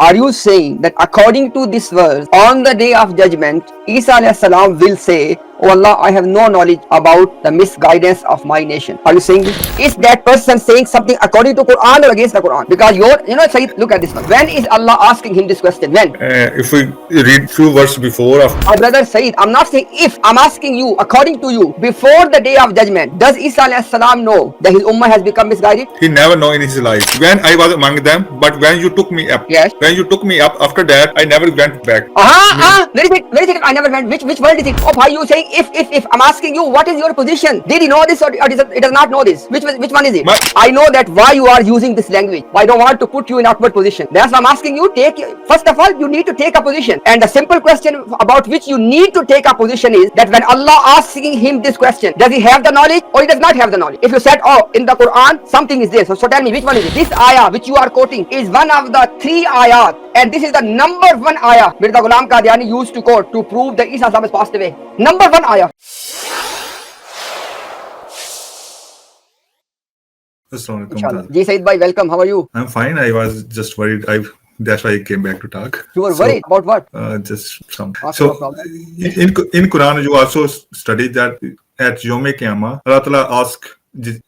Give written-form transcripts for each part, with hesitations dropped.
Are you saying that according to this verse, on the day of judgment, Isa alayhi salam will say, "Oh Allah, I have no knowledge about the misguidance of my nation"? Are you saying this? Is that person saying something according to Quran or against the Quran? Because Sayyid, look at this one. When is Allah asking him this question? When? If we read few verses before, My brother Sayyid, I'm not saying if. I'm asking you, according to you, before the day of judgment, does Isa alayhi salam know that his ummah has become misguided? he never know in his life. When I was among them, but when you took me up, Yes. when you took me up, after that, I never went back. Very second. I never went. Which world is it? Oh, why you saying if? I'm asking you, what is your position? Did he know this or it does not know this? Which one is it? I know that why you are using this language. I don't want to put you in awkward position. That's why I'm asking you. First of all, you need to take a position. And the simple question about which you need to take a position is that when Allah asking him this question, does he have the knowledge or he does not have the knowledge? If you said, oh, in the Quran something is there, so tell me which one is it? This ayah which you are quoting is one of the 3 ayat, and this is the number 1 ayah Mirza Ghulam Qadiani used to quote to prove that Isa has passed away. Number 1 ayah. Assalamualaikum. Ji Said bhai, welcome. How are you? I'm fine. I was just worried. That's why I came back to talk. You were worried about what? Just some. Okay, So no problem. in Quran, you also study that at Yom Qiyamah, Allah Ta'ala asked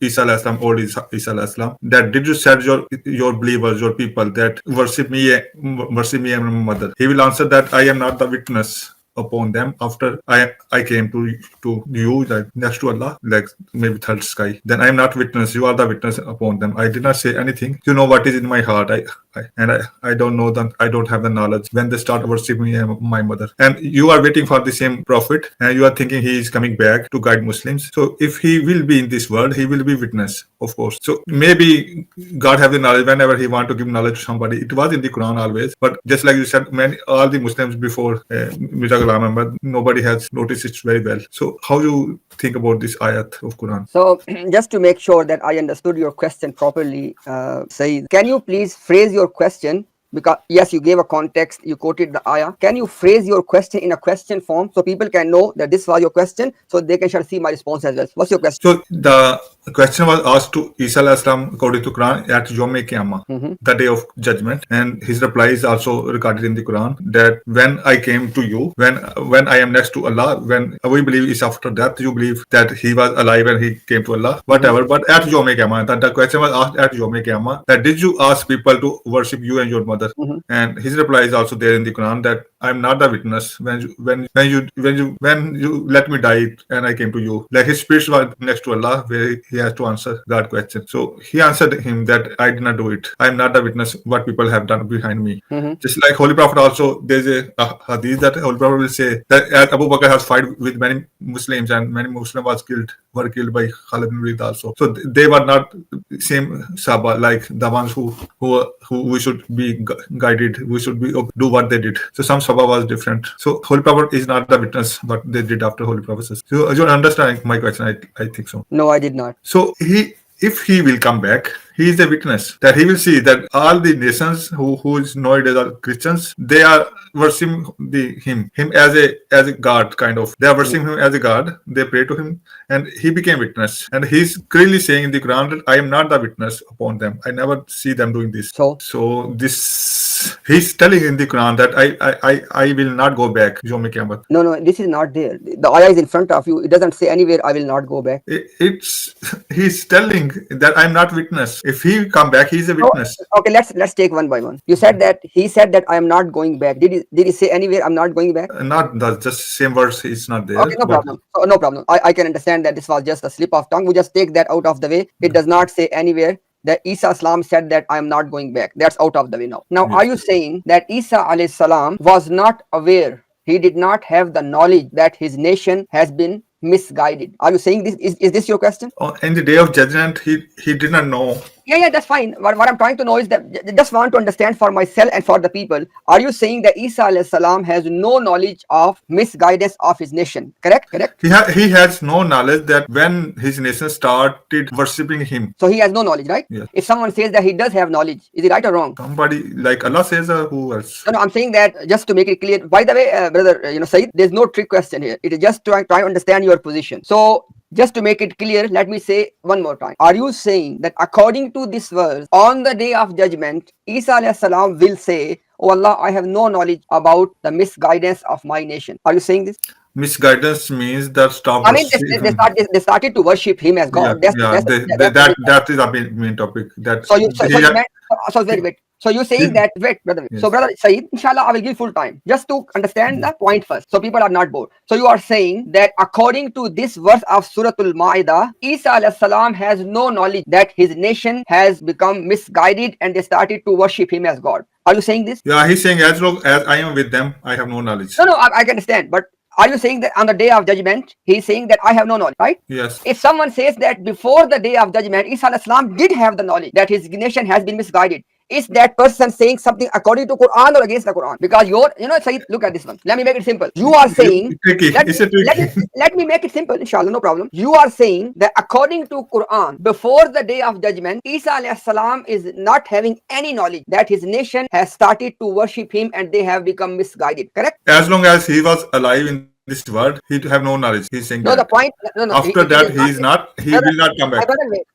Isa alayhi salam or Isa alayhi salam that did you said your believers, your people that worship me and my mother? He will answer that I am not the witness upon them after I came to you, like next to Allah, like maybe third sky. Then I am not witness. You are the witness upon them. I did not say anything. You know what is in my heart. I don't know them. I don't have the knowledge when they start worshiping me and my mother. And you are waiting for the same prophet, and you are thinking he is coming back to guide Muslims. So if he will be in this world, he will be witness, of course. So maybe God have the knowledge whenever he want to give knowledge to somebody. It was in the Quran always, but just like you said, all the Muslims before Mirza Ghulam Ahmad, nobody has noticed it very well. So how you think about this ayat of Quran? So just to make sure that I understood your question properly, Saeed, can you please phrase your question? Because yes, you gave a context, you quoted the ayah. Can you phrase your question in a question form so people can know that this was your question, so they can see my response as well? What's your question? So the question was asked to Isa alayhi salam according to Quran at Yom Qiyamah, the day of judgment, and his reply is also recorded in the Quran that when I came to you, when I am next to Allah, when we believe is after death, you believe that he was alive and he came to Allah, whatever. But at Yom Qiyamah, that the question was asked at Yom Qiyamah that did you ask people to worship you and your mother? And his reply is also there in the Quran that I'm not the witness when you let me die and I came to you. Like his spirit was next to Allah where he has to answer that question. So he answered him that I did not do it. I'm not the witness what people have done behind me. Just like Holy Prophet also, there's a hadith that Holy Prophet will say that Abu Bakr has fought with many Muslims and many Muslims were killed by Khalid bin Walid also. So they were not same Sahaba like the ones who we should be guided. We should do what they did. So some Sahaba was different. So Holy Prophet is not the witness what they did after Holy Prophet. So you understand my question? I think so. No, I did not. So if he will come back, he is a witness that he will see that all the nations who is nowadays are Christians, they are worshiping him as a god kind of. They are worshiping him as a god. They pray to him, and he became witness. And he's clearly saying in the Quran that I am not the witness upon them. I never see them doing this. So this he's telling in the Quran that I will not go back. Yom Qiyamah. No, this is not there. The ayah is in front of you. It doesn't say anywhere I will not go back. He's telling that I'm not witness. If he come back, he's a witness. Okay, let's take one by one. You said that he said that I am not going back. Did he say anywhere I'm not going back? Not the just same words. It's not there. Okay, no problem. No problem. I can understand that this was just a slip of tongue. We just take that out of the way. It does not say anywhere that Isa salam said that I am not going back. That's out of the way now. Now, are you saying that Isa alayhi salam was not aware? He did not have the knowledge that his nation has been misguided. Are you saying this? Is this your question? In the day of judgment, he did not know. Yeah, that's fine. What I'm trying to know is that just want to understand for myself and for the people. Are you saying that Isa alayhi salam has no knowledge of misguidance of his nation? Correct? He has no knowledge that when his nation started worshipping him. So he has no knowledge, right? Yes. If someone says that he does have knowledge, is it right or wrong? Somebody like Allah says, who else? No, I'm saying that just to make it clear. By the way, brother, Saeed, there's no trick question here. It is just trying to understand your position. So just to make it clear, let me say one more time. Are you saying that according to this verse, on the day of judgment, Isa alayhi salam will say, oh Allah, I have no knowledge about the misguidance of my nation. Are you saying this? Misguidance means that stop I mean, they started to worship him as yeah, God. That's yeah, that is a main topic. That so you so, so he you had, meant so wait. So you're saying that wait, brother. Yes. So brother Saeed, inshallah, I will give full time just to understand the point first, so people are not bored. So you are saying that according to this verse of Suratul Ma'idah, Isa alayhi salam has no knowledge that his nation has become misguided and they started to worship him as God. Are you saying this? Yeah, he's saying as long as I am with them, I have no knowledge. No, I can understand, but are you saying that on the day of judgment, he's saying that I have no knowledge, right? Yes. If someone says that before the day of judgment, Isa alayhi salam did have the knowledge that his nation has been misguided, is that person saying something according to Quran or against the Quran? Because Sayyid, look at this one. Let me make it simple. You are saying, tricky. let me make it simple, inshallah, no problem. You are saying that according to Quran, before the day of judgment, Isa alayhi salam is not having any knowledge that his nation has started to worship him and they have become misguided, correct? As long as he was alive in this world, he'd have no knowledge. He's saying no, that. The point. No. After that, he will not come back.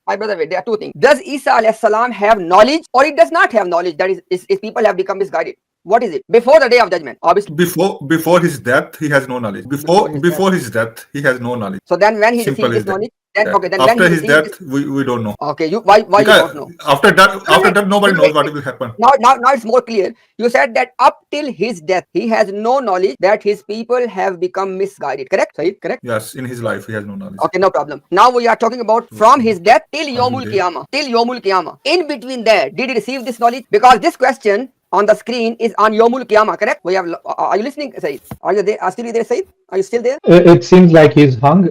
My brother, wait. There are two things. Does Isa alayhi salam have knowledge or he does not have knowledge that is people have become misguided? What is it? Before the day of judgment, obviously. Before his death, he has no knowledge. Before his death, he has no knowledge. So then when he Simple receives this knowledge, then yeah. okay, then after when he his death, we don't know. Okay, why you don't know? After that, nobody knows what will happen. Now it's more clear. You said that up till his death, he has no knowledge that his people have become misguided. Correct? Saeed, correct? Yes, in his life, he has no knowledge. Okay, no problem. Now we are talking about from his death till Yawmul Qiyamah. Till Yawmul Qiyamah. In between there, did he receive this knowledge? Because this question on the screen is on Yawmul Qiyamah, correct? We have. Are you listening, Saeed? Are you there? Are still there, Saeed? Are you still there? It seems like he's hung.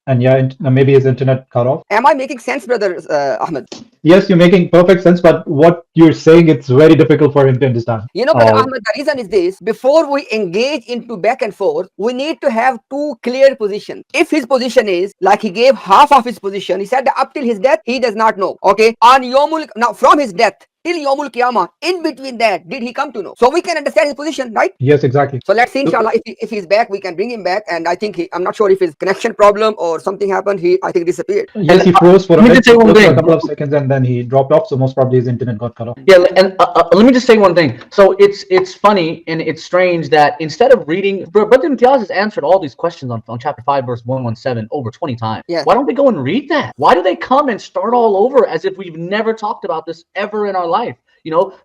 And yeah, maybe his internet cut off. Am I making sense, brother Ahmed? Yes, you're making perfect sense, but what you're saying, it's very difficult for him to understand. Brother Ahmed, the reason is this. Before we engage into back and forth, we need to have two clear positions. If his position is, like he gave half of his position, he said that up till his death, he does not know. Okay, now from his death till Yawmul Qiyamah, in between that, did he come to know? So we can understand his position, right? Yes, exactly. So let's see, inshallah, if he's back, we can bring him back. And I think I'm not sure if his connection problem or something happened. I think disappeared. Yes, he froze for a couple of seconds and then he dropped off. So most probably his internet got cut off. Yeah, and let me just say one thing. So it's funny and it's strange that instead of reading, Brother Imtiaz has answered all these questions on chapter 5, verse 117 over 20 times. Yes. Why don't they go and read that? Why do they come and start all over as if we've never talked about this ever in our life?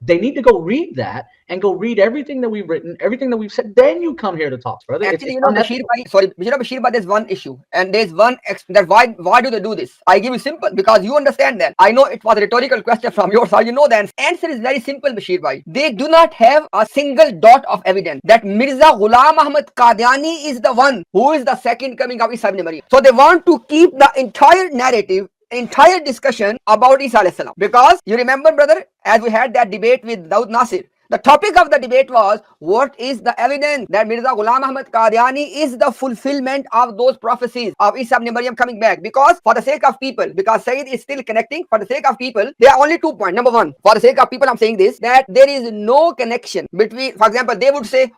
They need to go read that and go read everything that we've written, everything that we've said. Then you come here to talk, brother. Actually, Bashir Bhai, there's one issue, and there's one that why do they do this? I give you simple because you understand that. I know it was a rhetorical question from your side. You know the answer is very simple, Bashir Bhai. They do not have a single dot of evidence that Mirza Ghulam Ahmad Qadiani is the one who is the second coming of Isa ibn Maryam. So they want to keep the entire narrative, entire discussion about Isa alayhi salam. Because you remember, brother, as we had that debate with Daud Nasir, the topic of the debate was, what is the evidence that Mirza Ghulam Ahmad Qadiani is the fulfillment of those prophecies of Isa ibn Maryam coming back? Because for the sake of people, because Sayyid is still connecting, for the sake of people, there are only 2 points. Number one, for the sake of people, I'm saying this, that there is no connection between, for example, they would say,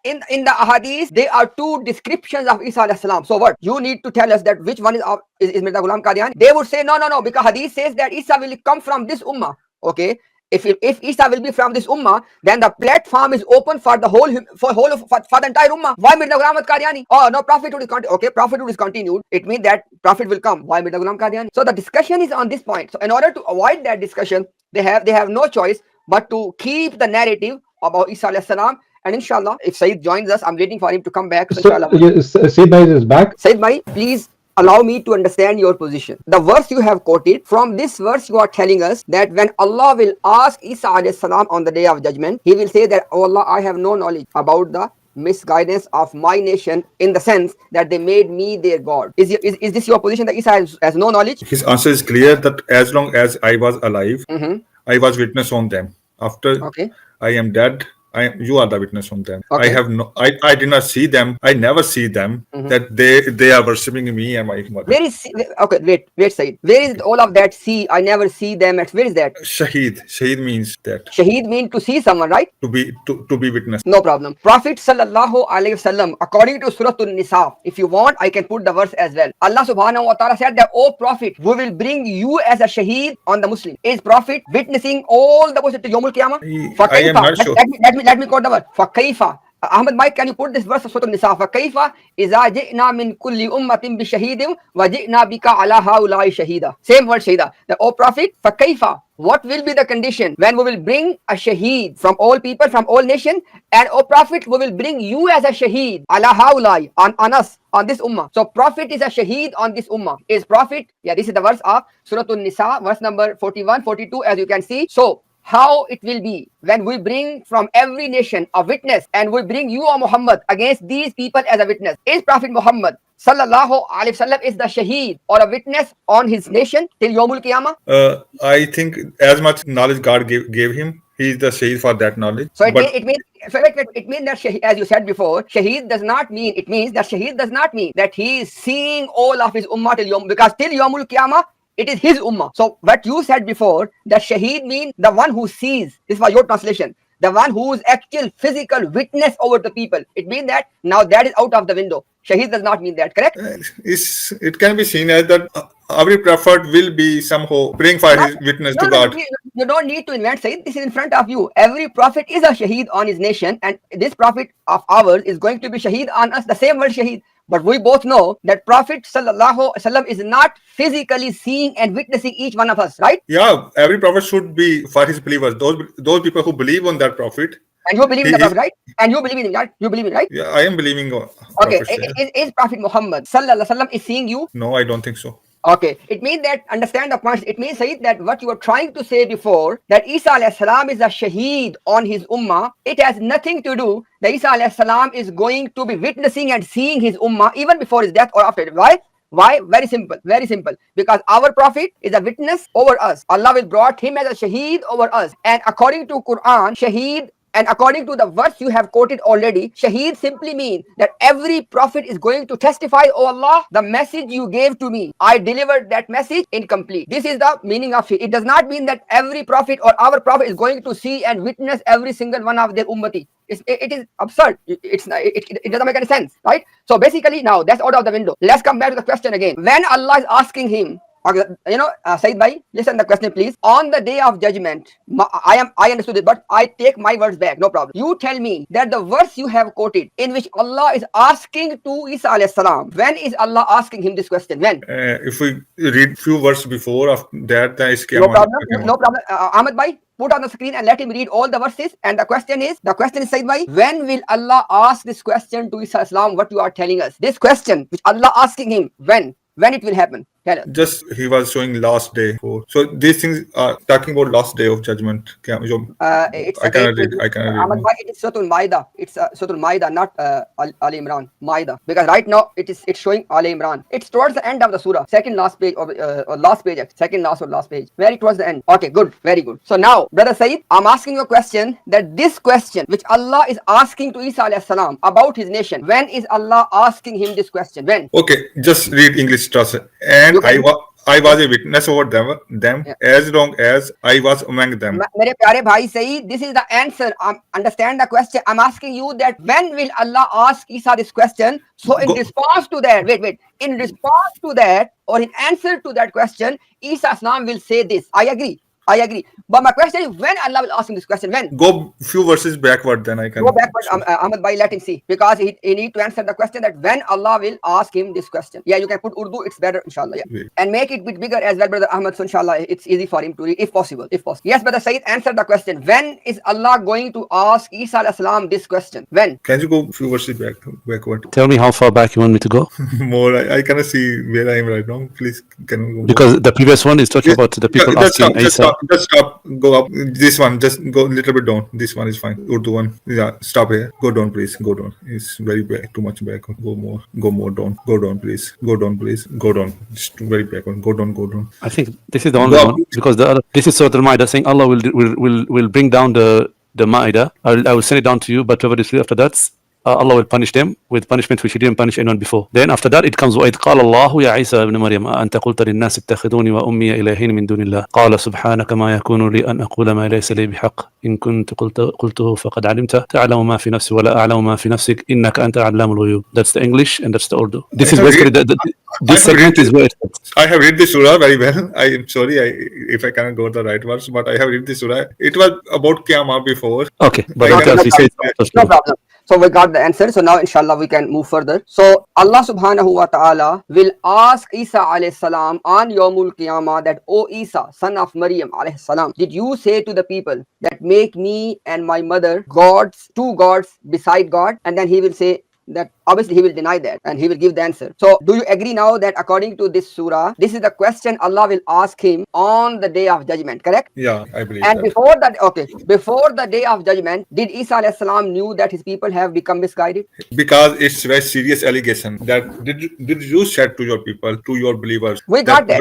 in the ahadith, there are 2 descriptions of Isa alayhi salam. So what? You need to tell us that which one is Mirza Ghulam Qadiani. They would say, no, because hadith says that Isa will come from this ummah. Okay. If Isa will be from this ummah, then the platform is open for the whole for the entire ummah. Why Mirza Ghulam Ahmad Qadiani? Oh no, prophethood is continued. Okay, prophethood is continued. It means that prophet will come. Why Mirza Ghulam Qadiani? So the discussion is on this point. So in order to avoid that discussion, they have no choice but to keep the narrative about Isa alayhi salam. And inshallah, if Saeed joins us, I'm waiting for him to come back. So Saeed Bhai is back. Saeed Bhai, please allow me to understand your position. The verse you have quoted, from this verse you are telling us that when Allah will ask Isa alayhi salam on the day of judgment, he will say that, oh Allah, I have no knowledge about the misguidance of my nation, in the sense that they made me their God. Is this your position, that Isa has no knowledge? His answer is clear, that as long as I was alive, I was witness on them. After I am dead, You are the witness from them. Okay. I did not see them. I never see them that they are worshipping me and my mother. Where is okay? Wait, Said. Where is all of that? See, I never see them. Where is that? Shaheed means that Shaheed mean to see someone, right? to be witness. No problem. Prophet sallallahu alaihi wasallam, according to Surah An-Nisa, if you want, I can put the verse as well. Allah subhanahu wa ta'ala said that, "O Prophet, we will bring you as a shaheed on the Muslim." Is Prophet witnessing all the Muslims to Yawmul Qiyamah? I am not sure. Let me quote the verse. فَكَيْفَ Ahmad Mike, can you put this verse of Surah An-Nisa? فَكَيْفَ إِذَا جِئْنَا مِنْ كُلِّ أُمَّةٍ بِشَهِيدٍ وَجِئْنَا بِكَ عَلَى هَؤُلَاءِ شَهِيدًا. Same word shahida. The O Prophet, فَكَيْفَ, what will be the condition when we will bring a shaheed from all people, from all nations, and O Prophet, we will bring you as a shaheed ala haulai, on us, on this ummah. So Prophet is a shaheed on this ummah. Is Prophet, this is the verse of Surah An-Nisa, verse number 41, 42, as you can see. So how it will be when we bring from every nation a witness, and we bring you, O Muhammad, against these people as a witness. Is Prophet Muhammad sallallahu alaihi wasallam is the shaheed or a witness on his nation till Yawmul Qiyamah? I think as much knowledge God gave him, he is the shaheed for that knowledge. So it means that shaheed, as you said before, shaheed does not mean, it means that shaheed does not mean that he is seeing all of his ummah till Yawm, because till Yawmul Qiyamah it is his ummah. So what you said before, that shaheed means the one who sees. This was your translation. The one who is actual physical witness over the people. It means that now that is out of the window. Shaheed does not mean that, correct? It can be seen as that every prophet will be somehow praying for his witness to God. You don't need to invent Sayyid. This is in front of you. Every prophet is a shaheed on his nation, and this prophet of ours is going to be shaheed on us. The same word shaheed. But we both know that Prophet sallallahu alaihi wasallam is not physically seeing and witnessing each one of us, right? Yeah, every prophet should be for his believers. Those people who believe on that prophet. And you believe in the prophet, right? And you believe in him, right? You believe in, right? Yeah, I am believing. Okay, is Prophet Muhammad sallallahu alaihi wasallam is seeing you? No, I don't think so. Okay, it means that, understand the point, it means, Sayyid, that what you were trying to say before, that Isa alayhi salam is a shaheed on his ummah, it has nothing to do that Isa alayhi salam is going to be witnessing and seeing his ummah even before his death or after it. Why? Why? Very simple, very simple. Because our prophet is a witness over us. Allah will brought him as a shaheed over us. And according to Quran, shaheed, and according to the verse you have quoted already, shaheed simply means that every prophet is going to testify, "Oh Allah, the message you gave to me, I delivered that message incomplete." This is the meaning of it. It does not mean that every prophet or our prophet is going to see and witness every single one of their ummati. It is absurd. It doesn't make any sense, right? So basically, now that's out of the window. Let's come back to the question again. When Allah is asking him, Sayyid Bhai, listen the question please. On the day of judgment, I understood it, but I take my words back, no problem. You tell me that the verse you have quoted in which Allah is asking to Isa alayhi salam, when is Allah asking him this question? When? If we read few verses before of that, then it's no problem. Ahmad Bhai, put on the screen and let him read all the verses. And the question is, Sayyid Bhai, when will Allah ask this question to Isa alayhi salam, what you are telling us? This question which Allah asking him, when it will happen? Tell us. Just he was showing last day. So these things are talking about last day of judgment. I cannot read. It is Surah Al-Ma'idah. It's Surah Al-Ma'idah, not Ali Imran. Ma'idah. Because right now it's showing Ali Imran. It's towards the end of the surah. Second last page or last page. Second last or last page. Very towards the end. Okay, good. Very good. So now, Brother Sayyid, I'm asking you a question, that this question which Allah is asking to Isa alayhi salam about his nation, when is Allah asking him this question? When? Okay, just read English translation. And I was a witness over them as long as I was among them. Mere pyare bhai Sayyid, this is the answer. Understand the question. I'm asking you that when will Allah ask Isa this question? So in response to that, in response to that, or in answer to that question, Isa's name will say this. I agree. But my question is, when Allah will ask him this question? When? Go few verses backward, then I can go backward. Ahmad Bhai, let him see, because he need to answer the question that when Allah will ask him this question. Yeah, you can put Urdu, it's better, inshallah. Yeah. And make it a bit bigger as well, Brother Ahmad, so inshallah it's easy for him to read, if possible. Yes, Brother Sayyid, answer the question. When is Allah going to ask Isa alayhi salam this question? When? Can you go few verses backward? Tell me how far back you want me to go. More. I cannot see where I am right now. Please, can you go because more? The previous one is talking about the people asking Isa. Just stop. Go up. This one, just go a little bit down. This one is fine. Urdu one. Yeah, stop here. Go down, please. Go down. It's very back. Too much back. Go more down. Go down, please. Go down. It's very backward. Go down. I think this is the only one, because the other, this is Surah Al-Ma'idah saying Allah will bring down the the Ma'idah. I will send it down to you, but whoever is after that, Allah will punish them with punishment which He didn't punish anyone before. Then after that it comes وَإِذْ قَالَ اللَّهُ يَا عِيسَى ابْنَ مَرْيَمَ أَأَنْتَ قُلْتَ لِلنَّاسِ اتَّخِذُونِي وَأُمِّيَ إِلَٰهَيْنِ مِن دُونِ اللَّهِ قَالَ سُبْحَانَكَ مَا يَكُونُ لِي أَنْ أَقُولَ مَا لَيْسَ لِي بِحَقٍّ إِنْ كُنْتُ قُلْتُهُ فَقَدْ عَلِمْتَ تَعْلَمُ مَا فِي نَفْسِي وَلَا أَعْلَمُ مَا فِي نَفْسِكَ إِنَّكَ أَنْتَ عَلَّامُ الْغُيُوبِ. That's the English and that's the Urdu. This is basically this segment is where I have read the surah very well. I am sorry if I cannot go the right words, but I have read the surah. It was about Qiyamah before. okay, but No, as we say, No problem. So we got the answer. So now inshallah we can move further. So Allah subhanahu wa ta'ala will ask Isa alayhi salam on Yawmul Qiyamah that, O Isa, son of Maryam alayhi salam, did you say to the people that make me and my mother gods, two gods beside God? And then he will say that obviously he will deny that and he will give the answer. So do you agree now that according to this surah, this is the question Allah will ask him on the day of judgment, correct? Yeah, I believe And that. before the day of judgment, did Isa alayhi salam knew that his people have become misguided? Because it's very serious allegation that did you said to your people, to your believers. We got that.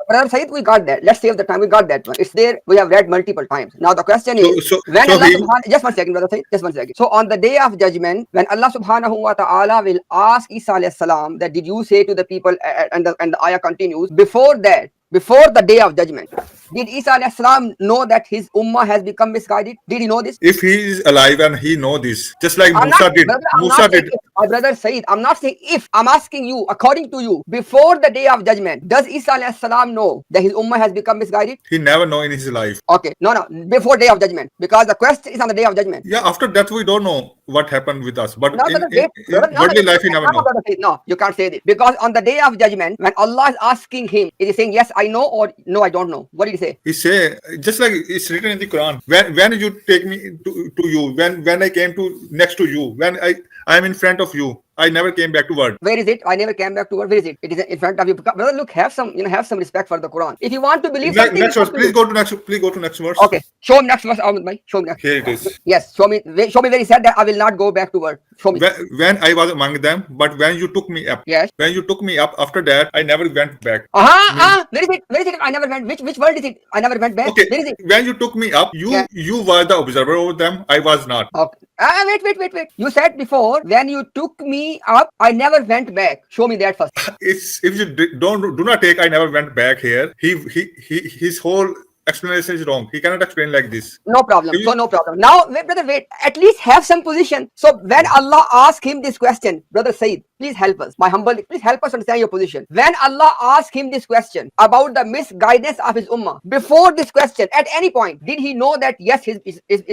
Brother Said, we got that. Let's save the time. We got that one. It's there. We have read multiple times. Now the question is, just 1 second, brother Said, just 1 second. So on the day of judgment, when Allah subhanahu wa ta'ala will ask Isa alayhi salam that did you say to the people, and the ayah continues, before the day of judgment, did Isa alayhi salam know that his ummah has become misguided? Did he know this? If he is alive and he know this, just like I'm Musa not- did. brother, I'm Musa not saying did. if. My brother Said, I'm not saying if. I'm asking you, according to you, before the day of judgment, does Isa alayhi salam know that his ummah has become misguided? He never know in his life. Okay, no, before day of judgment, because the question is on the day of judgment. Yeah, after that we don't know what happened with us. But No, in brother, wait, brother, no, worldly no, life, he never no, know. brother Said, no, you can't say this, because on the day of judgment, when Allah is asking him, is he saying yes, I know, or no, I don't know? What did he say? He say, just like it's written in the Quran, when you take me to you, when I came to next to you, when I am in front of you, I never came back to word. Where is it? I never came back to word. Where is it? It is in front of you. Brother, look, have some respect for the Quran. If you want to believe something, Next verse, please go. go to next verse. Okay, show me next verse. Ahmad bhai, show me next. Here it is. Yes, show me where he said that I will not go back to word. Show me. When I was among them, but when you took me up, Yes. when you took me up, after that I never went back. Where is it? Where is it? I never went. Which word is it? I never went back. Okay, Where is it? when you took me up, Yeah. you were the observer over them. I was not. Okay. Wait. You said before, when you took me up, I never went back. Show me that first. It's if you do not take, I never went back here. His whole explanation is wrong. He cannot explain like this. No problem. So no problem. Now, wait, brother, wait. At least have some position. So when Allah asked him this question, brother Said, please help us. Please help us understand your position. When Allah asked him this question about the misguidance of his ummah, before this question, at any point, did he know that yes, his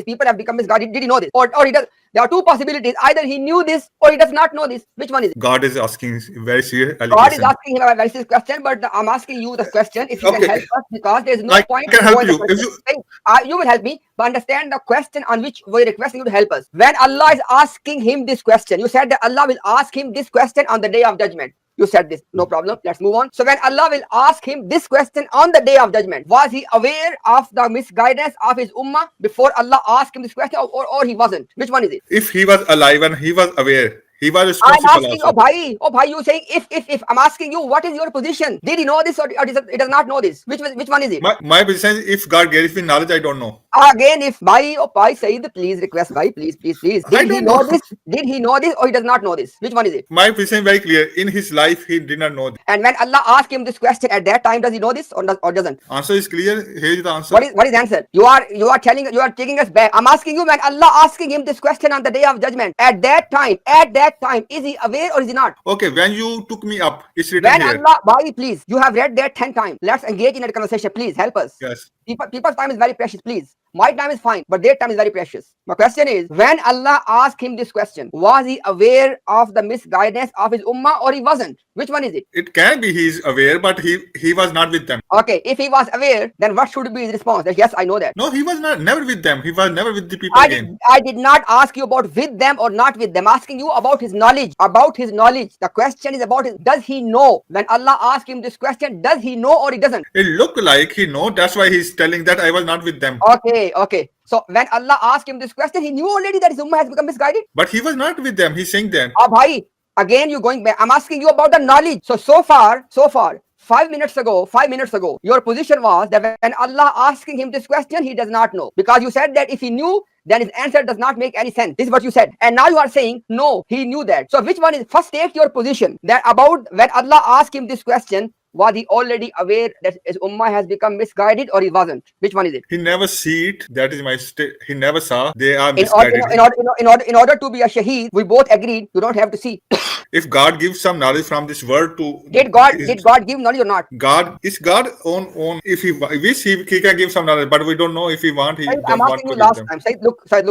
people have become misguided? Did he know this? Or he does? There are two possibilities. Either he knew this or he does not know this. Which one is it? God is asking very serious God is allegation. asking him a very serious question, but I'm asking you the question. If you can Okay. help us, because there is no I point. can to help go in the you. If question. You will help me, but understand the question on which we're requesting you to help us. When Allah is asking him this question, you said that Allah will ask him this question on the day of judgment. You said this, no problem. Let's move on. So when Allah will ask him this question on the day of judgment, was he aware of the misguidance of his ummah before Allah asked him this question, or he wasn't? Which one is it? If he was alive and he was aware, he was I'm responsible asking, also. oh bhai, you saying if I'm asking you, what is your position? Did he know this or it does not know this? Which one is it? My position is if God gave me knowledge, I don't know. Again, if bhai Said, please request bhai, please. I Did he don't know know. this? Did he know this or he does not know this? Which one is it? My position is very clear. In his life, he did not know. And when Allah asked him this question at that time, does he know this or doesn't? Answer is clear. Here is the answer. What is the answer? You are taking us back. I'm asking you, when Allah asking him this question on the day of judgment, at that time, is he aware or is he not? Okay, when you took me up, it's written When here. Allah, bhai, please, you have read that 10 times. Let's engage in a conversation. Please help us. Yes. People's time is very precious, please. My time is fine, but their time is very precious. My question is, when Allah asked him this question, was he aware of the misguidance of his ummah or he wasn't? Which one is it? It can be he is aware, but he was not with them. Okay, if he was aware, then what should be his response? That yes, I know that. No, he was never with them. He was never with the people again. I did not ask you about with them or not with them. I'm asking you about his knowledge. The question is about does he know? When Allah asked him this question, does he know or he doesn't? It looked like he know. That's why he's telling that I was not with them. Okay. So when Allah asked him this question, he knew already that his ummah has become misguided. But he was not with them. He's saying that. Bhai, again you going back. I'm asking you about the knowledge. So far, 5 minutes ago, your position was that when Allah asking him this question, he does not know. Because you said that if he knew, then his answer does not make any sense. This is what you said. And now you are saying, no, he knew that. So which one is, first take your position that about when Allah asked him this question, was he already aware that his ummah has become misguided or he wasn't? Which one is it? He never see it. That is my he never saw they are In order, misguided. in order to be a shaheed, we both agreed you don't have to see. If God gives some knowledge from this word to Did God give knowledge or not? God is God on if he wish he can give some knowledge, but we don't know if he want. He Said, don't I'm want asking to you give last them. time.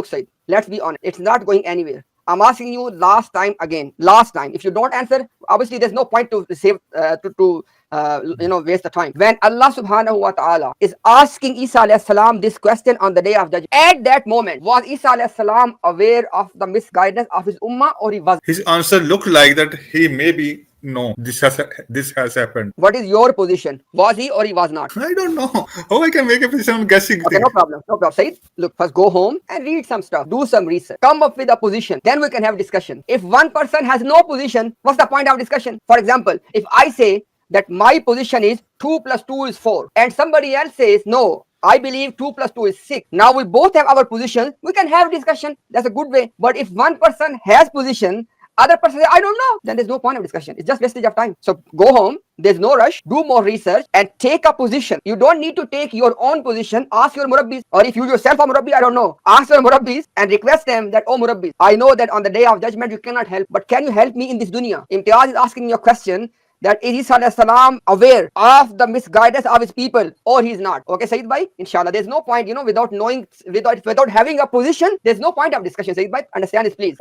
Said, let's be honest. It's not going anywhere. I'm asking you last time again. Last time. If you don't answer, obviously there's no point to save waste the time. When Allah subhanahu wa ta'ala is asking Isa alayhi salam this question on the day of judgment, at that moment, was Isa alayhi salam aware of the misguidance of his ummah or he wasn't? His answer looked like that he may be no. This has happened. What is your position? Was he or he was not? I don't know how I can make a position on guessing. Okay, no problem. Said, look, first go home and read some stuff. Do some research. Come up with a position. Then we can have discussion. If one person has no position, what's the point of discussion? For example, if I say that my position is 2 plus 2 is 4 and somebody else says, no, I believe 2 plus 2 is 6. Now we both have our positions. We can have discussion. That's a good way. But if one person has position, other person says, I don't know, then there's no point of discussion. It's just wastage of time. So go home. There's no rush. Do more research and take a position. You don't need to take your own position. Ask your murabbis, or if you yourself are murabbi, I don't know. Ask your murabbis and request them that, oh murabbis, I know that on the day of judgment you cannot help, but can you help me in this dunya? Imtiaz is asking you a question that is Isa alayhi salam aware of the misguidance of his people or he is not. Okay, Sayyid Bhai, inshallah, there's no point, without knowing, without having a position, there's no point of discussion. Sayyid Bhai, understand this, please.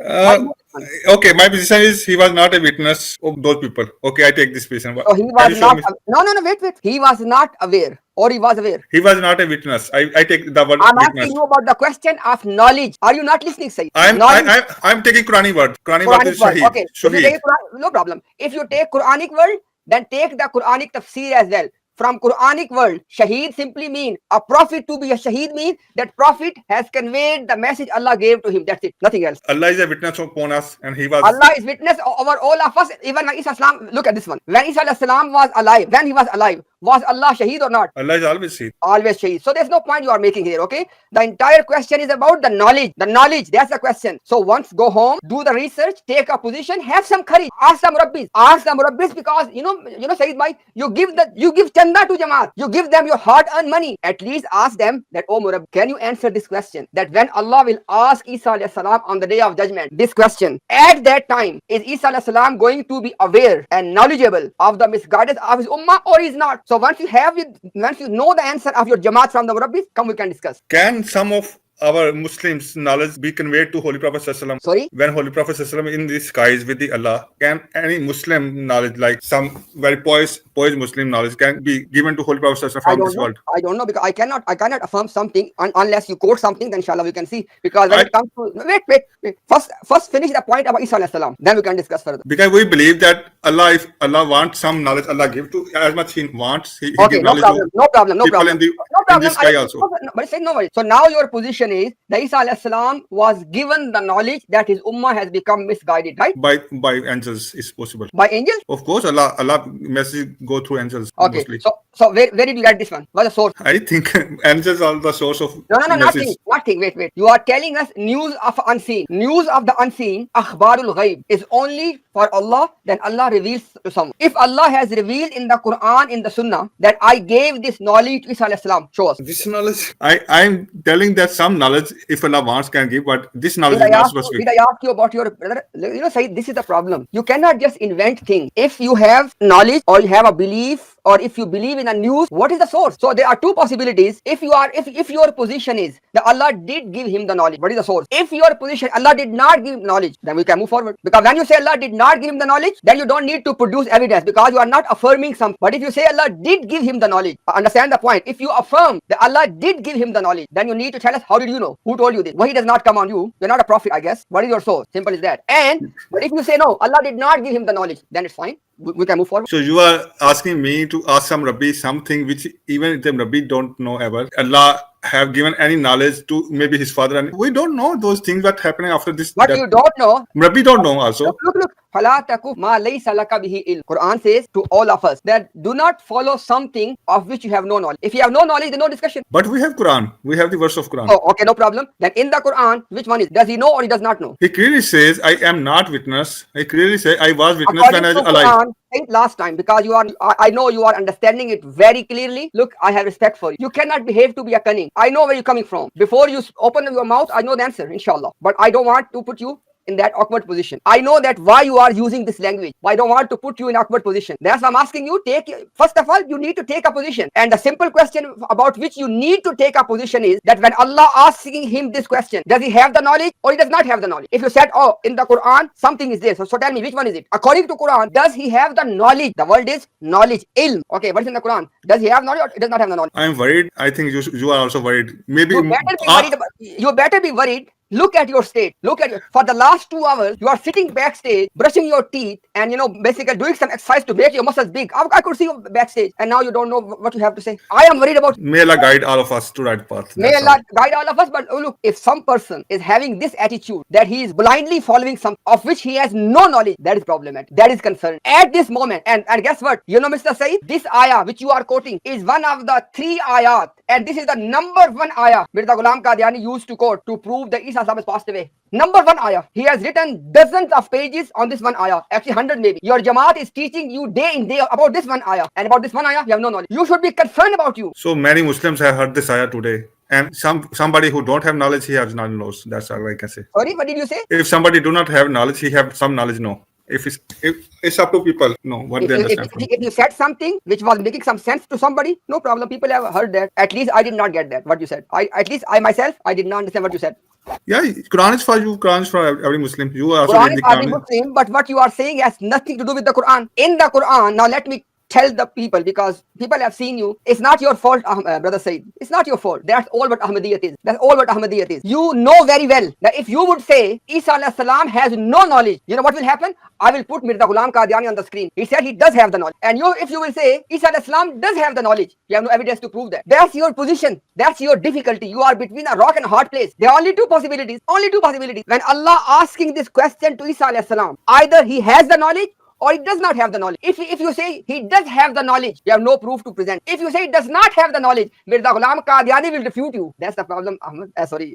Okay, my position is he was not a witness of those people. Okay, I take this position. So he was not, no, wait. He was not aware or he was aware. He was not a witness. I take the word I'm witness. asking you about the question of knowledge. Are you not listening, Sayyid? I'm taking Quranic word. Quranic word is Shaheed. Okay, if you take no problem. If you take Quranic word, then take the Quranic tafsir as well. From Quranic world, Shaheed simply mean a prophet. To be a Shaheed means that prophet has conveyed the message Allah gave to him. That's it, nothing else. Allah is a witness upon us, and he was. Allah is witness over all of us. Even when Isa salam, look at this one. When Isa salam was alive, when he was alive, was Allah Shaheed or not? Allah is always Shaheed. Always Shaheed. So there's no point you are making here, okay? The entire question is about the knowledge. The knowledge, that's the question. So once go home, do the research, take a position, have some courage. Ask some rabbis. Because Sayyid Bhai, you give chanda to Jamaat. You give them your hard-earned money. At least ask them that, oh Murabbi, can you answer this question? That when Allah will ask Isa alayhi salam on the day of judgment, this question, at that time, is Isa alayhi salam going to be aware and knowledgeable of the misguidance of his ummah or is not? So once you know the answer of your Jamaat from the Murabbis, come we can discuss. Can some of our Muslims' knowledge be conveyed to Holy Prophet ﷺ? Sorry? When Holy Prophet ﷺ in the skies with the Allah, can any Muslim knowledge, like some very poised Muslim knowledge, can be given to Holy Prophet ﷺ from this world? I don't know, because I cannot affirm something unless you quote something. Then inshallah we can see. Because when it comes to wait. First finish the point about Isa alayhi salam. Then we can discuss further. Because we believe that Allah, if Allah wants some knowledge, Allah give to as much He wants. He Okay, give no knowledge problem. people in the sky also. But say no worries. So now your position is that Isa alayhi salam was given the knowledge that his ummah has become misguided, right? By angels is possible. By angels? Of course, Allah message go through angels. Okay. Mostly. So where did you get this one? What's the source? I think angels are the source of No, message. nothing. Wait. You are telling us news of unseen. News of the unseen, akhbarul ghaib, is only for Allah. Then Allah reveals to someone. If Allah has revealed in the Quran, in the Sunnah, that I gave this knowledge to Isa alayhi salam, show us. This knowledge, I'm telling that some knowledge, if Allah wants, can give, but this knowledge is not specific. Did I ask you about your brother? Sayyid, this is the problem. You cannot just invent things. If you have knowledge or you have a belief, or if you believe in a news, what is the source? So there are two possibilities. If your position is that Allah did give him the knowledge, what is the source? If your position, Allah did not give knowledge, then we can move forward. Because when you say Allah did not give him the knowledge, then you don't need to produce evidence, because you are not affirming something. But if you say Allah did give him the knowledge, understand the point. If you affirm that Allah did give him the knowledge, then you need to tell us, how did you know? Who told you this? Wahi does not come on you. You're not a prophet, I guess. What is your source? Simple as that. But if you say no, Allah did not give him the knowledge, then it's fine. We can move forward. So you are asking me to ask some Rabbi something which even the Rabbi don't know ever. Allah have given any knowledge to maybe his father, and we don't know those things that happening after this. What that you don't know. Rabbi don't know also. Look. فَلَا تَكُفْ مَا لَيْسَ لَكَ بِهِ عِلْمٌ. Quran says to all of us that do not follow something of which you have no knowledge. If you have no knowledge, then no discussion. But we have Quran. We have the verse of Quran. Oh, okay, no problem. Then in the Quran, which one is? Does he know or he does not know? He clearly says, "I am not witness." He clearly says, "I was witness when I According was to alive." Quran, think last time because I know you are understanding it very clearly. Look, I have respect for you. You cannot behave to be a cunning. I know where you're coming from. Before you open your mouth, I know the answer, inshallah. But I don't want to put you in that awkward position. I know that why you are using this language. I don't want to put you in awkward position. That's why I'm asking you, first of all, you need to take a position. And the simple question about which you need to take a position is that when Allah asking him this question, does he have the knowledge or he does not have the knowledge? If you said, oh, in the Quran, something is there. So tell me, which one is it? According to Quran, does he have the knowledge? The word is knowledge, ilm. Okay, what is in the Quran? Does he have knowledge or he does not have the knowledge? I am worried. I think you are also worried. Maybe You better be worried. Look at your state. For the last 2 hours, you are sitting backstage, brushing your teeth, and basically doing some exercise to make your muscles big. I could see you backstage, and now you don't know what you have to say. I am worried about. May Allah guide all of us to right path. May Allah guide all of us. But look, if some person is having this attitude that he is blindly following some of which he has no knowledge, that is problematic. That is concerned at this moment. And guess what? Mr. Saeed, this ayah which you are quoting is one of the 3 ayat, and this is the number 1 ayah Mirza Ghulam Qadiani used to quote to prove that Isa has passed away. Number 1 ayah. He has written dozens of pages on this 1 ayah. Actually 100 maybe. Your Jamaat is teaching you day in day about this 1 ayah. And about this 1 ayah, you have no knowledge. You should be concerned about you. So many Muslims have heard this ayah today. And somebody who don't have knowledge, he has not knows. That's all I can say. Sorry, what did you say? If somebody do not have knowledge, he have some knowledge, no. If it's up to people, no, what they understand. If you said something which was making some sense to somebody, no problem. People have heard that. At least I did not get that, what you said. I myself, I did not understand what you said. Yeah, Quran is for you. Quran is for every Muslim. You are also Quran reading is the for every Quran. Muslim, but what you are saying has nothing to do with the Quran. In the Quran, now let me tell the people, because people have seen you. It's not your fault, Brother Said. It's not your fault. That's all what Ahmadiyya is. That's all what Ahmadiyya is. You know very well that if you would say Isa alayhi salam has no knowledge, you know what will happen? I will put Mirza Ghulam Qadiani on the screen. He said he does have the knowledge. And if you will say Isa alayhi salam does have the knowledge, you have no evidence to prove that. That's your position. That's your difficulty. You are between a rock and a hard place. There are only two possibilities. Only 2 possibilities. When Allah asking this question to Isa alayhi salam, either he has the knowledge or he does not have the knowledge. If you say he does have the knowledge, you have no proof to present. If you say he does not have the knowledge, Mirza Ghulam Qadiani will refute you. That's the problem,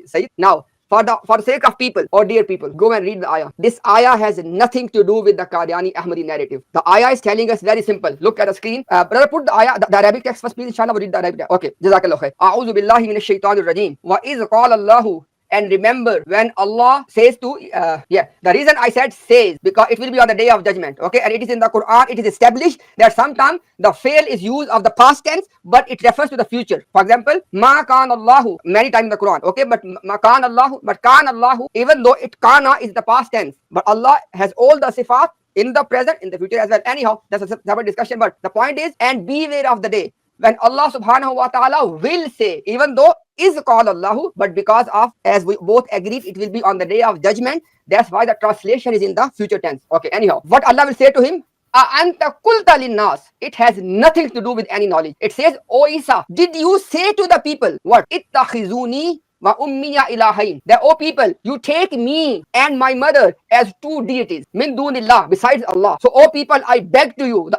Sayyid. Now, for the sake of people, or dear people, go and read the ayah. This ayah has nothing to do with the Qadiani Ahmadi narrative. The ayah is telling us very simple. Look at the screen. Brother, put the ayah, the Arabic text first, please. Inshallah, we'll read the Arabic text. Okay. Jazakallah khair. A'udhu billahi minash shaitanir rajim. Wa iz qala Allahu. And remember, when Allah says to, the reason I said says, because it will be on the day of judgment, okay? And it is in the Quran, it is established that sometimes the fail is used of the past tense, but it refers to the future. For example, ma kan Allahu, many times in the Quran, okay? But ma kan Allahu, even though kana is the past tense, but Allah has all the sifat in the present, in the future as well. Anyhow, that's a separate discussion, but the point is, and beware of the day when Allah subhanahu wa ta'ala will say, even though is called Allahu, but because of, as we both agreed, it will be on the day of judgment. That's why the translation is in the future tense. Okay, anyhow, what Allah will say to him, Anta qulta linnas. It has nothing to do with any knowledge. It says, O Isa, did you say to the people, what? Ittakhizuni wa ummiya ilahain. That, O people, you take me and my mother as 2 deities, min dunillah, besides Allah. So, O people, I beg to you,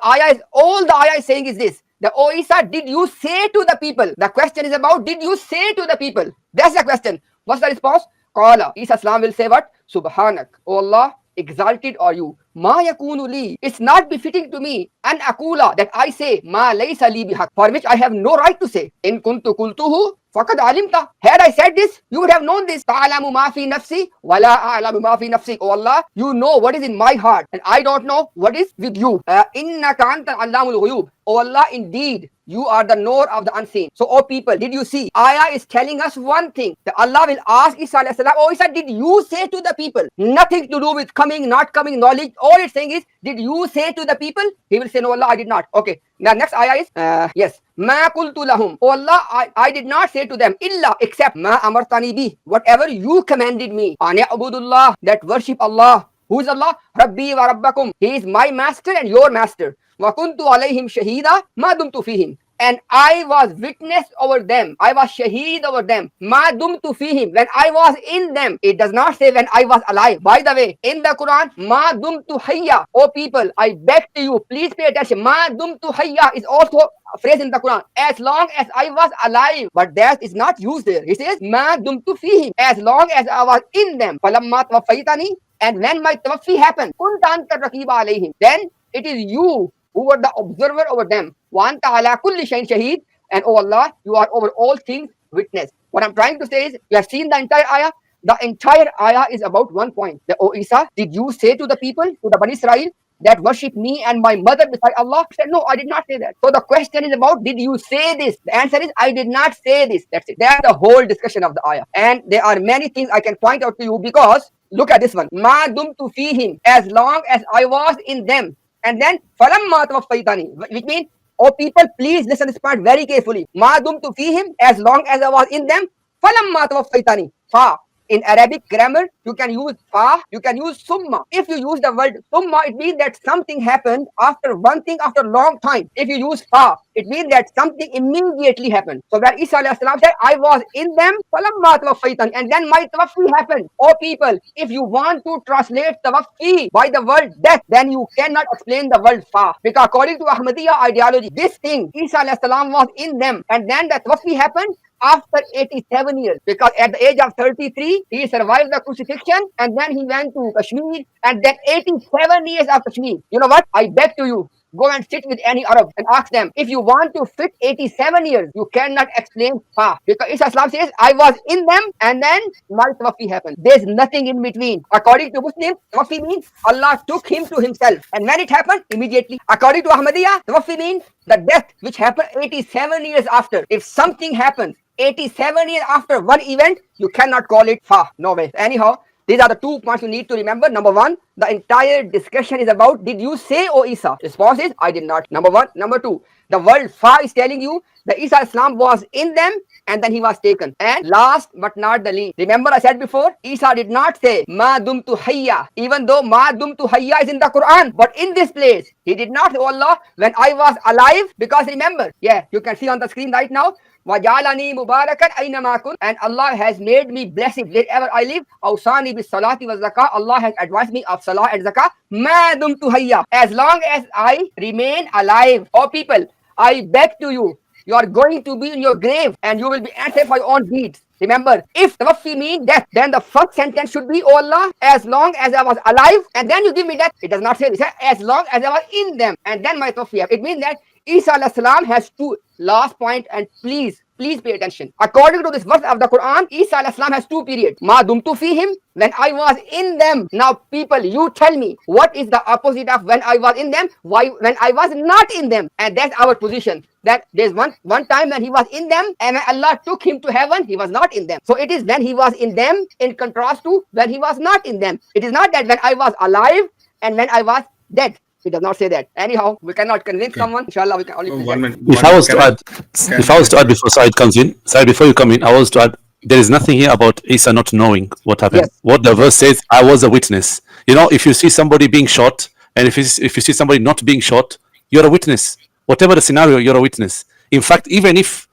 all the ayah is saying is this. The O Isa, did you say to the people? The question is about, did you say to the people? That's the question. What's the response? Qala. Isa salam will say what? Subhanak. O Allah, exalted are you. Ma yakunu li. It's not befitting to me. An akula, that I say, ma laysa li bihaq, for which I have no right to say. In kuntu kultuhu faqad alimta. Had I said this, you would have known this. Ta'alamu ma fi nafsi wa la a'lamu ma fi nafsi. Oh Allah, you know what is in my heart, and I don't know what is with you. Innaka anta allamul ghuyub. Oh Allah, indeed, you are the knower of the unseen. So, oh people, did you see? Ayah is telling us one thing. That Allah will ask Isa alayhi salam, oh Isa, did you say to the people? Nothing to do with coming, not coming, knowledge. All it's saying is, did you say to the people? He will say, no Allah, I did not. Okay. Now next ayah is, yes. Ma qultu lahum. Oh Allah, I did not say to them, illa, except ma amartani bi. Whatever you commanded me. Ani'abudullah, that worship Allah. Who is Allah? Rabbi wa rabbakum. He is my master and your master. Wa kuntu alayhim shahida ma dumtu fihim. and I was witness over them. I was shaheed over them. Ma dumtu fihim, when I was in them. It does not say when I was alive. By the way, in the Quran, ma dumtu hayya. Oh people, I beg to you, please pay attention. Ma dumtu hayya is also a phrase in the Quran. As long as I was alive, but that is not used there. It says ma dumtu fihim, as long as I was in them. Falamma tawaffaytani, and when my tawaffi happened, kunta anta raqiba alayhim, then it is you who were the observer over them. Wa anta ala kulli shay'in shaheed, and oh Allah, you are over all things witness. What I'm trying to say is, you have seen the entire ayah. The entire ayah is about one point. The, O Isa, did you say to the people, to the Bani Israel, that worship me and my mother beside Allah? He said, no, I did not say that. So the question is about, did you say this? The answer is, I did not say this. That's it. That's the whole discussion of the ayah. And there are many things I can point out to you, because look at this one. Ma dumtu fihim, as long as I was in them. And then, falamma tawaffaytani, which means, oh people, please listen to this part very carefully. Ma dumtu fihim, as long as I was in them. Falamma tawaffaytani, fa. In Arabic grammar, you can use fa, you can use summa. If you use the word summa, it means that something happened after one thing after a long time. If you use fa, it means that something immediately happened. So when Isa alayhi salam said, I was in them, falamma tawaffaytani, and then my tawaffi happened. Oh people, if you want to translate tawaffi by the word death, then you cannot explain the word fa. Because according to Ahmadiyya ideology, this thing, Isa alayhi salam was in them, and then the tawaffi happened after 87 years, because at the age of 33, he survived the crucifixion, and then he went to Kashmir, and then 87 years of Kashmir. You know what? I beg to you, go and sit with any Arab and ask them, if you want to fit 87 years, you cannot explain fa. Because Islam says, I was in them, and then my tawaffi happened. There's nothing in between. According to Muslims, tawaffi means Allah took him to himself. And when it happened, immediately. According to Ahmadiyya, tawaffi means the death which happened 87 years after. If something happens 87 years after one event, you cannot call it fa. No way. Anyhow, these are the 2 points you need to remember. Number 1, the entire discussion is about, did you say, O Isa? Response is, I did not. Number 1. Number 2, the word fa is telling you that Isa Islam was in them, and then he was taken. And last but not the least, remember I said before, Isa did not say ma dumtu hayya, even though ma dumtu hayya is in the Quran. But in this place, he did not say, oh Allah, when I was alive, because remember, yeah, you can see on the screen right now, وَجَعَلَنِي مُبَارَكًا أَيْنَمَا كُنْتُ, and Allah has made me blessed wherever I live. أَوْصَانِي بِالصَّلَاةِ وَالزَّكَاةِ, Allah has advised me of salah and zakah. مَا دُمْتُ حَيًّا, as long as I remain alive. Oh people, I beg to you, you are going to be in your grave, and you will be answered for your own deeds. Remember, if tawaffi means death, then the first sentence should be, oh Allah, as long as I was alive, and then you give me death. It does not say this. As long as I was in them, and then my tawaffi. It means that Isa alayhi salam has 2. Last point, and please pay attention. According to this verse of the Quran, Isa alayhi salam has 2 periods. Ma dumtu fihim, when I was in them. Now people, you tell me, what is the opposite of when I was in them? Why when I was not in them? And that's our position. That there's one time when he was in them, and when Allah took him to heaven, he was not in them. So it is when he was in them in contrast to when he was not in them. It is not that when I was alive and when I was dead. It does not say that. Anyhow, we cannot convince someone. Inshallah, we can only present. If I was to add before Said comes in, Said, before you come in, I was to add, there is nothing here about Isa not knowing what happened. Yes. What the verse says, I was a witness. You know, if you see somebody being shot, and if you see somebody not being shot, you're a witness. Whatever the scenario, you're a witness. In fact, even if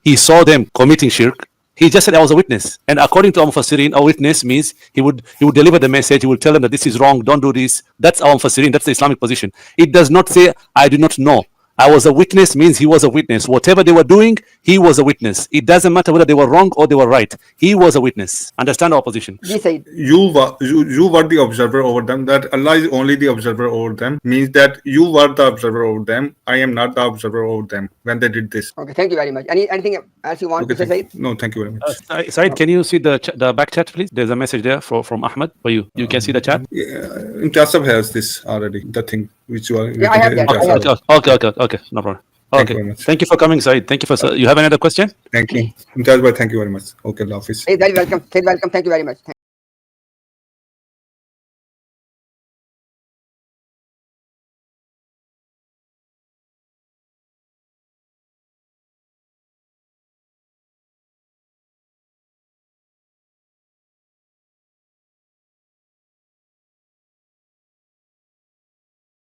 he saw them committing shirk, he just said I was a witness. And according to Al-Mufassirin, a witness means he would deliver the message, he would tell them that this is wrong, don't do this. That's Al-Mufassirin, that's the Islamic position. It does not say I do not know. I was a witness means he was a witness. Whatever they were doing, he was a witness. It doesn't matter whether they were wrong or they were right. He was a witness. Understand our position? Yes, Said. You were the observer over them. That Allah is only the observer over them means that you were the observer over them. I am not the observer over them when they did this. Okay, thank you very much. Anything else you want to say, Said? No, thank you very much. Said, can you see the back chat, please? There's a message there from Ahmad for you. You can see the chat? Imtiaz has this already, the thing which you are. Yeah, I have that. Okay, no problem. Okay, thank you for coming, Said. Thank you for. You have another question? Thank you. Imtiaz, thank you very much. Okay, Allah Hafiz. Said, very welcome. Said, welcome. Thank you very much.